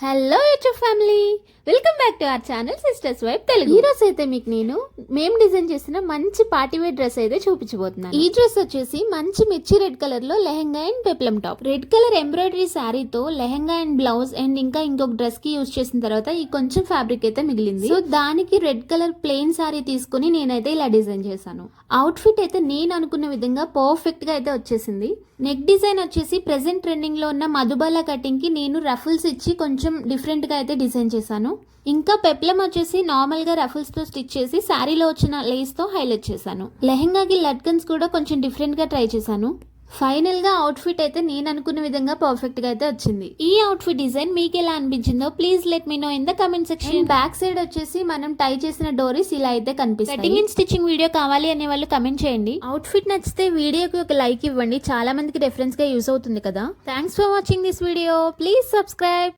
Hello YouTube family, welcome back to our channel sisters vibe Telugu. ఈ రోజు అయితే మీకు మేము డిజైన్ చేసిన మంచి పార్టీ వేర్ డ్రెస్ అయితే చూపించబోతున్నాను. ఈ డ్రెస్ వచ్చేసి మంచి మిర్చి రెడ్ కలర్ లో lehenga and peplum top, red colour embroidery శారీతో లెహంగా అండ్ బ్లౌజ్ అండ్ ఇంకా ఇంకొక డ్రెస్ కి యూజ్ చేసిన తర్వాత ఈ కొంచెం ఫ్యాబ్రిక్ అయితే మిగిలింది. సో దానికి రెడ్ కలర్ ప్లెయిన్ శారీ తీసుకుని నేనైతే ఇలా డిజైన్ చేశాను. అవుట్ ఫిట్ అయితే నేను అనుకున్న విధంగా పర్ఫెక్ట్ గా అయితే వచ్చేసింది. నెక్ డిజైన్ వచ్చేసి ప్రెసెంట్ ట్రెండింగ్ లో ఉన్న మధుబాల కటింగ్ కి నేను రఫుల్స్ ఇచ్చి కొంచెం డిఫరెంట్ గా అయితే డిజైన్ చేశాను. ఇంకా పెప్లం వచ్చేసి నార్మల్ గా రఫుల్స్ తో స్టిచ్ చేసి శారీలో వచ్చిన లేస్ తో హైలైట్ చేశాను. లెహంగాకి లట్కన్స్ కూడా కొంచెం డిఫరెంట్ గా ట్రై చేశాను. ఫైనల్ గా అవుట్ ఫిట్ అయితే నేను అనుకున్న విధంగా పర్ఫెక్ట్ గా అయితే వచ్చింది. ఈ అవుట్ ఫిట్ డిజైన్ మీకు ఎలా అనిపించిందో please let me know in the comment section. Back side వచ్చేసి మనం టై చేసిన డోరీస్ ఇలా అయితే కనిపిస్తాయి. కటింగ్ అండ్ స్టిచ్చింగ్ వీడియో కావాలి అనే వాళ్ళు కమెంట్ చేయండి. అవుట్ ఫిట్ నచ్చితే వీడియోకి ఒక లైక్ ఇవ్వండి, చాలా మందికి రెఫరెన్స్ గా యూస్ అవుతుంది కదా. Thanks for watching this video, please subscribe.